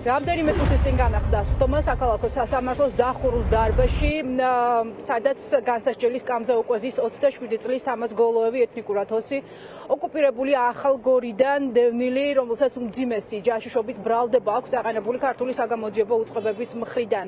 რამდენიმე წუთის წინ განახლდა სხდომა საქალაქო სასამართლოს დახურულ დარბაზში, სადაც განსასჯელის სკამზე უკვე ზის 27 წლის თამაზ გოლოევი ეთნიკურად ოსი ოკუპირებული ახალგორიდან დევნილი, რომელსაც უმძიმესი ჯაშუშობის ბრალდება აქვს აყენებული ქართული საგამოძიებო უწყებების მხრიდან.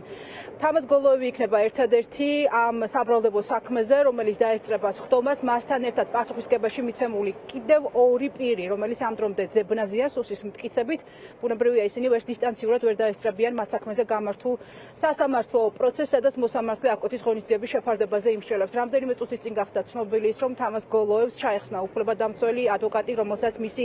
თამაზ გოლოევი იქნება ერთადერთი ამ საბრალდებო საქმეზე, რომელიც დაესწრება სხდომას, მასთან ერთად პასუხისგებაში მიცემული კიდევ ორი პირი, რომელიც ამ დრომდე ძებნაზეა სუსის მტკიცებით, ბუნებრივია ისინი ვერც დისტანციურად ვერ დაესწრებიან მათ საქმეზე გამართულ სასამართლო პროცესს, სადაც მოსამართლე აკოთის ღონისძიების შეფარდებაზე იმსჯელებს. რამდენიმე წუთის წინ გახდა ცნობილი ის, რომ თამაზ გოლოევს ჩაეხსნა უფლებადამცველი ადვოკატი, რომელსაც მისი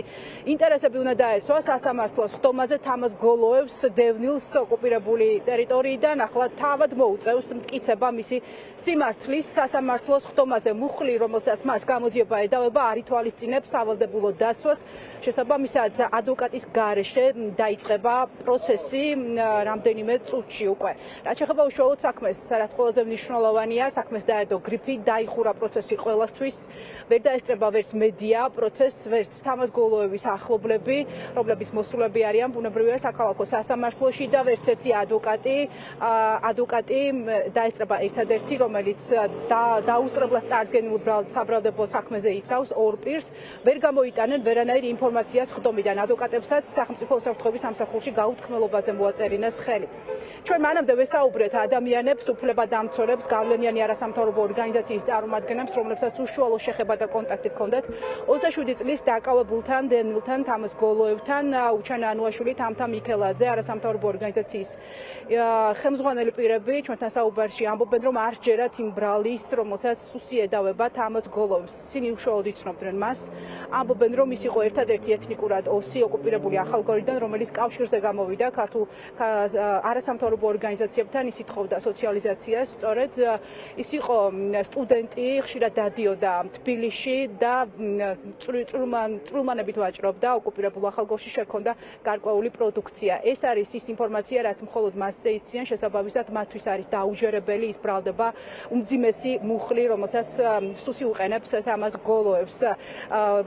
ინტერესები უნდა დაეცვა სასამართლოს სხდომაზე. თამაზ გოლოევს დევნილს ოკუპირებული ტერიტორიიდან ახლა თავად მოუწევს მტკიცება მისი სიმართლის სასამართლოს სხდომაზე. მუხლი, რომელსაც მას გამოძიება ედავება, არ ითვალისწინებს სავალდებულო დაცვას. შესაბამისად, ადვოკატის გარეშე დაიწყება პროცესი რამდენიმე წუთში უკვე. რაც შეეხება უშუალოდ საქმეს, რაც ყველაზე მნიშვნელოვანია, საქმეს დაედო გრიფი, დაიხურა პროცესი ყველასთვის, ვერ დაესწრება ვერც მედია პროცესს, ვერც თამაზ გოლოევის ახლობლები, რომლების მოსულები არიან ბუნებრივია საქალაქო სასამართლოში და ვერც ერთი ადვოკატი დაესწრება ერთადერთი, რომელიც დაუსწრებლად წარდგენილ საბრალდებო საქმეზე იცავს ორ პირს, ვერ გამოიტანენ ვერანაირ ინფორმაციას სხდომიდან. ადვოკატებსაც სახელმწიფო უსაფრთხოების სამსახურში გაუთქმელობაზე მოაწერინეს ხელი. ჩვენ მანამდე ვესაუბრეთ ადამიანებს, უფლებადამცველებს, გავლენიანი არასამთავრობო ორგანიზაციის წარმომადგენლებს, რომლებსაც უშუალო შეხება და კონტაქტი ჰქონდათ 27 წლის დაკავებულთან დევნილთან თამაზ გოლოევთან, უჩანა ანუაშვილი, თამთა მიქელაძე, არასამთავრობო ორგანიზაციის ხელმძღვანელი პირები ჩვენთან საუბარში ამბობენ, რომ არ სჯერათ იმ ბრალის, რომელსაც სუსი ედავება თამაზ გოლოევს. ისინი უშუალოდ იცნობდნენ მას. ამბობენ, რომ ის იყო ერთადერთი ეთნიკურად ოსი ოკუპირებული ახალგორიდან, რომელიც კავშირზე გამოვიდა ქართულ არასამთავრობო ორგანიზაციებთან, ის ითხოვდა სოციალიზაციას. სწორედ ის იყო სტუდენტი, ხშირად დადიოდა თბილისში და წვრილმანებით ვაჭრობდა ოკუპირებულ ახალგორში, შექონდა გარკვეული პროდუქცია. ეს არის ის ინფორმაცია, რაც მხოლოდ მასზე იციან, შესაბამისად მათთვის არის დაუჯერებელი ის ბრალდება, უმძიმესი მუხლი, რომელსაც სუსი უყენებს თამაზ გოლოევს.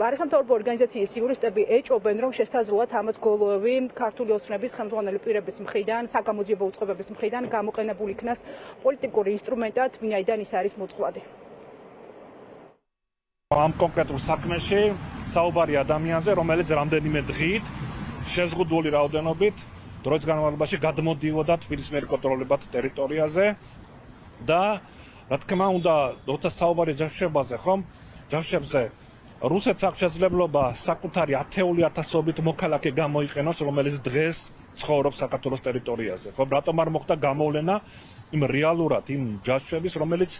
არასამთავრობო ორგანიზაციის იურისტები ეჭობენ, რომ შესაძლოა თამაზ გოლოევი ქართული ოცნების ხელმძღვანელი პირების მხრიდან, საგამოძიებო უწყებების მხრიდან გამოყენებულ იქნას პოლიტიკური ინსტრუმენტად, ვინაიდან ის არის მოწყვლადი. ამ კონკრეტულ საქმეში საუბარი ადამიანზე, რომელიც რამდენიმე დღით შეზღუდული რაოდენობით დროის განმავლობაში გადმოდიოდა თბილისის მერკონტროლებად ტერიტორიაზე და რა თქმა უნდა, როცა საუბარი ჯაშუშებაზე, ხომ? ჯაშუშებზე რუსეთს აქვს შესაძლებლობა საკუთარი ათეული ათასობით მოქალაქე გამოიყენოს, რომელიც დღეს ცხოვრობს საქართველოს ტერიტორიაზე. ხო, რატომ არ მოხდა გამოვლენა იმ რეალურად იმ ჯაშუშების, რომელიც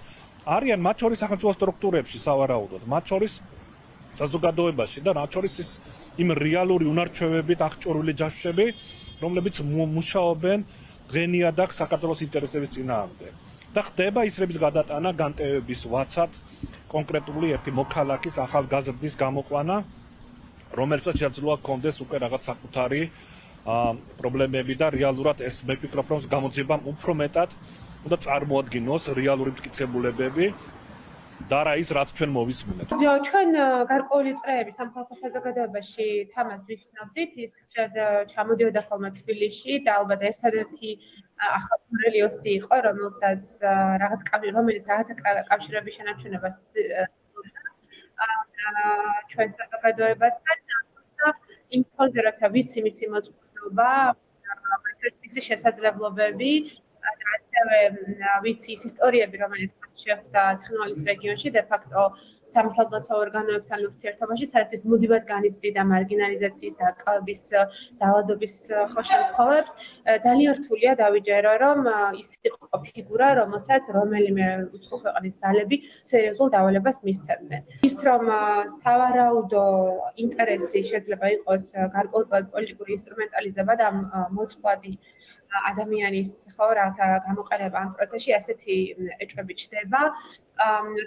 არიან მათ შორის სახელმწიფო სტრუქტურებში სავარაუდოდ, მათ შორის საზოგადოებაში და მათ შორის იმ რეალური უნარჩვევებით აღჭურვილი ჯაშუშები, რომლებიც მუშაობენ დღენიადაგ საქართველოს ინტერესების წინააღმდეგ. და ხდება ისრების გადატანა განტევების ვაცად კონკრეტული ერთი მოქალაქის ახალგაზრდის გამოყვანა, რომელსაც შეძლოა ჰქონდეს უკვე რაღაც საკუთარი პრობლემები და რეალურად ეს მე ვფიქრობ, რომ გამოძიებამ უფრო მეტად უნდა წარმოადგინოს რეალური მტკიცებულებები და რა ის რაც ჩვენ მოვისმინეთ. ჩვენ გარკვეული წრეები სამხალხო საზოგადოებაში თამას ვიცნობდით, ის ჩამოდიოდა ხოლმე თბილისში და ალბათ ერთადერთი ახალგორელი ოსი იყო, რომელიც რაღაც კავშირების შენარჩუნებას ჩვენ საზოგადოებასთან, თუმცა იმ ფონზე როცა ვიცი მისი მოწყვლობა, მისი შესაძლებლობები და ასევე ვიცი ის ისტორიები, რომელიც შეხვდა ცხინვალის რეგიონში, დე-ფაქტო სამართალდაცვო ორგანოებთან ურთიერთობაში, სადაც ის მუდმივად განიცდიდა მარგინალიზაციის და აკავების ძალადობის შემთხვევებს. ძალიან რთულია დავიჯერო, რომ ის იყო ფიგურა, რომელსაც რომელიმე უცხო ქვეყნის ძალები სერიოზულ დავალებას მისცემდნენ. ის რომ სავარაუდო ინტერესი შეიძლება იყოს გარკვეულწილად პოლიტიკური ინსტრუმენტალიზება და მოწყვლადი ადამიანის რაღაცა გამოყენება ამ პროცესში ასეთი ეჭვები ჩნდება.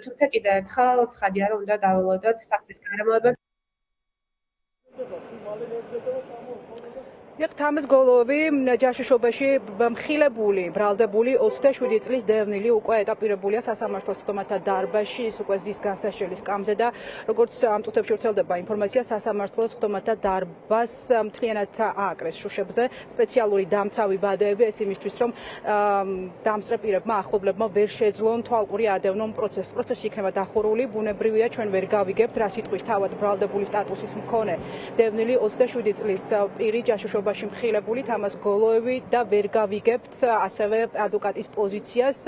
თუმცა კიდევ ერთხელ ცხადია, რომ უნდა დაველოდოთ საქმის გარემოებებს. თამაზ გოლოვი ჯაშუშობაში მხილებული, ბრალდებული 27 წლის დევნილი უკვე ეტაპირებულია სასამართლოს ხდომათა დარბაზში, ის უკვე ზის განსაშლის სკამზე და როგორც ამ წუთებში ვრცელდება ინფორმაცია, სასამართლოს ხდომათა დარბაზს მთლიანად ააკრეს შუშებზე სპეციალური დამცავი ბადეები, ეს იმისთვის, რომ დამსწრე პირებმა, ახლობლებმა ვერ შეძლონ თვალყური ადევნონ პროცესს. პროცესი იქნება დახურული, ბუნებრივია, ჩვენ ვერ გავიგებთ, რა სიტყვის თავად ბრალდებული სტატუსის მქონე დევნილი 27 წლის პირი ჯაშუშობაში მხილებული თამაზ გოლოევი და ვერ გავიგებთ ასევე ადვოკატის პოზიციას.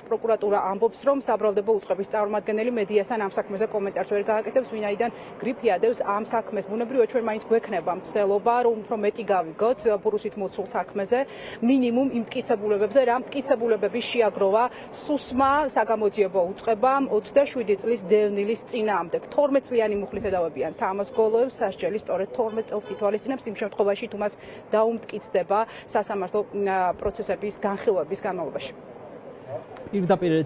პროკურატურა ამბობს, რომ საბრალდებო უწყების წარმომადგენელი მედიასთან ამ საქმეზე კომენტარს ვერ გააკეთებს, ვინაიდან გრიფი ადევს ამ საქმეს. ბუნებრივია, ჩვენ მაინც გვექნება მცდელობა, რომ უფრო მეტი გავიგოთ ბურუსით მოცულ საქმეზე, მინიმუმ იმ მტკიცებულებებზე, რა მტკიცებულებების შეაგროვა სუსმა საგამოძიებო უწყებამ 27 წლის დევნილის წინააღმდეგ. 12 წლიანი მუხლით ედავებიან თამაზ გოლოევს, სასჯელი სწორედ 12 წელს ითვალისწინებს იმ შემთხვევაში, თუ მას დაუმტკიცდება სასამართლო პროცესების განხილვების განმავლობაში. პირდაპირ